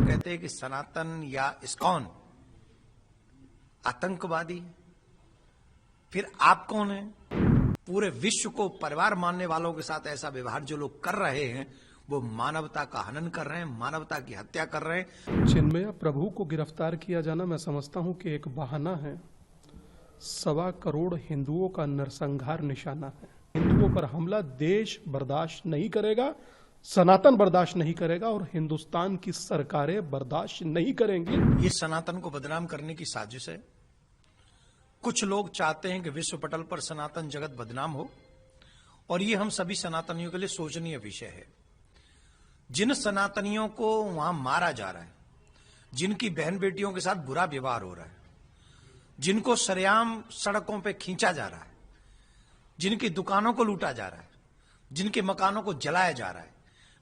कहते हैं कि सनातन या इस्कॉन आतंकवादी, फिर आप कौन हैं? पूरे विश्व को परिवार मानने वालों के साथ ऐसा व्यवहार जो लोग कर रहे हैं वो मानवता का हनन कर रहे हैं, मानवता की हत्या कर रहे हैं। चिन्मय प्रभु को गिरफ्तार किया जाना मैं समझता हूं कि एक बहाना है। 1.25 करोड़ हिंदुओं का नरसंहार निशाना है। हिंदुओं पर हमला देश बर्दाश्त नहीं करेगा, सनातन बर्दाश्त नहीं करेगा और हिंदुस्तान की सरकारें बर्दाश्त नहीं करेंगी। ये सनातन को बदनाम करने की साजिश है। कुछ लोग चाहते हैं कि विश्व पटल पर सनातन जगत बदनाम हो और ये हम सभी सनातनियों के लिए सोचनीय विषय है। जिन सनातनियों को वहां मारा जा रहा है, जिनकी बहन बेटियों के साथ बुरा व्यवहार हो रहा है, जिनको सरेआम सड़कों पे खींचा जा रहा है, जिनकी दुकानों को लूटा जा रहा है, जिनके मकानों को जलाया जा रहा है,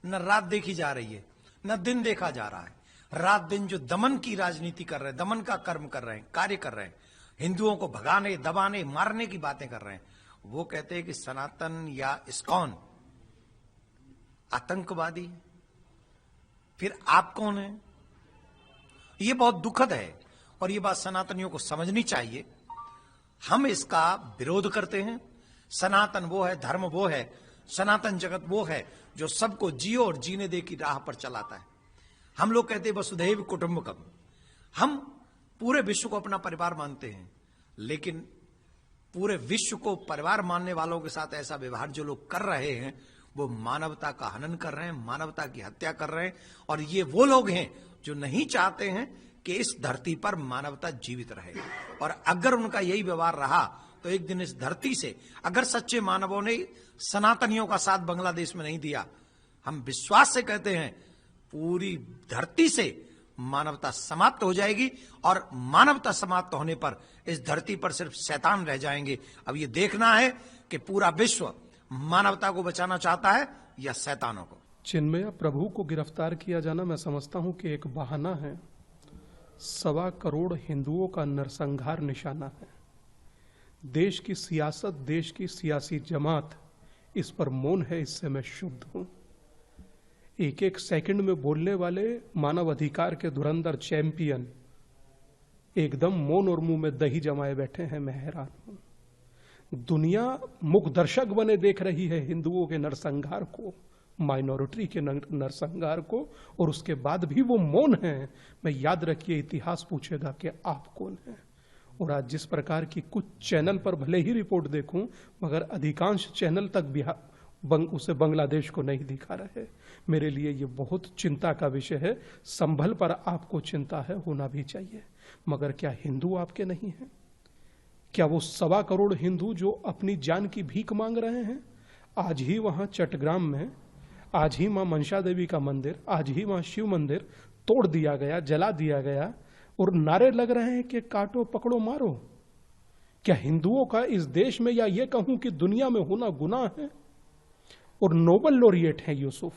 न रात देखी जा रही है न दिन देखा जा रहा है। रात दिन जो दमन की राजनीति कर रहे हैं, दमन का कर्म कर रहे हैं, कार्य कर रहे हैं, हिंदुओं को भगाने, दबाने, मारने की बातें कर रहे हैं, वो कहते हैं कि सनातन या इस्कॉन आतंकवादी, फिर आप कौन हैं? ये बहुत दुखद है और ये बात सनातनियों को समझनी चाहिए। हम इसका विरोध करते हैं। सनातन वो है, धर्म वो है, सनातन जगत वो है जो सबको जियो और जीने दे की राह पर चलाता है। हम लोग कहते हैं वसुधैव कुटुंबकम। हम पूरे विश्व को अपना परिवार मानते हैं, लेकिन पूरे विश्व को परिवार मानने वालों के साथ ऐसा व्यवहार जो लोग कर रहे हैं वो मानवता का हनन कर रहे हैं, मानवता की हत्या कर रहे हैं। और ये वो लोग हैं जो नहीं चाहते हैं कि इस धरती पर मानवता जीवित रहे। और अगर उनका यही व्यवहार रहा तो एक दिन इस धरती से, अगर सच्चे मानवों ने सनातनियों का साथ बांग्लादेश में नहीं दिया, हम विश्वास से कहते हैं पूरी धरती से मानवता समाप्त हो जाएगी। और मानवता समाप्त होने पर इस धरती पर सिर्फ शैतान रह जाएंगे। अब ये देखना है कि पूरा विश्व मानवता को बचाना चाहता है या शैतानों को। चिन्मय प्रभु को गिरफ्तार किया जाना मैं समझता हूं कि एक बहाना है। 1.25 करोड़ हिंदुओं का नरसंहार निशाना है। देश की सियासत, देश की सियासी जमात इस पर मौन है, इससे मैं शुद्ध हूं। एक एक सेकंड में बोलने वाले मानव अधिकार के धुरंधर चैंपियन एकदम मौन और मुंह में दही जमाए बैठे हैं। मैं हैरान हूं। दुनिया मुख दर्शक बने देख रही है हिंदुओं के नरसंहार को, माइनॉरिटी के नरसंहार को, और उसके बाद भी वो मौन है। मैं याद रखिए, इतिहास पूछेगा कि आप कौन हैं। और आज जिस प्रकार की कुछ चैनल पर भले ही रिपोर्ट देखूं, मगर अधिकांश चैनल तक उसे बांग्लादेश को नहीं दिखा रहे। मेरे लिए ये बहुत चिंता का विषय है। संभल पर आपको चिंता है, होना भी चाहिए, मगर क्या हिंदू आपके नहीं हैं? क्या वो 1.25 करोड़ हिंदू जो अपनी जान की भीख मांग रहे हैं? आज ही वहां चट्टग्राम में, आज ही मां मनसा देवी का मंदिर, आज ही वहां शिव मंदिर तोड़ दिया गया, जला दिया गया और नारे लग रहे हैं कि काटो पकड़ो मारो। क्या हिंदुओं का इस देश में, या ये कहूं कि दुनिया में होना गुनाह है? और नोबेल लॉरिएट हैं यूसुफ,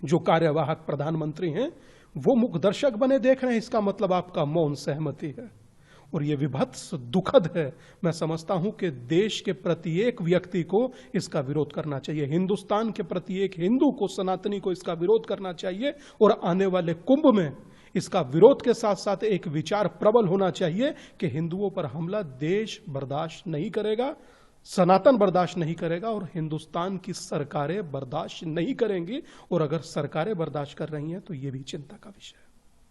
जो कार्यवाहक प्रधानमंत्री हैं, वो मुख दर्शक बने देख रहे हैं। इसका मतलब आपका मौन सहमति है और ये विभत्स दुखद है। मैं समझता हूं कि देश के प्रत्येक व्यक्ति को इसका विरोध करना चाहिए। हिंदुस्तान के प्रत्येक हिंदू को, सनातनी को इसका विरोध करना चाहिए। और आने वाले कुंभ में इसका विरोध के साथ साथ एक विचार प्रबल होना चाहिए कि हिंदुओं पर हमला देश बर्दाश्त नहीं करेगा, सनातन बर्दाश्त नहीं करेगा और हिंदुस्तान की सरकारें बर्दाश्त नहीं करेंगी। और अगर सरकारें बर्दाश्त कर रही हैं तो ये भी चिंता का विषय है।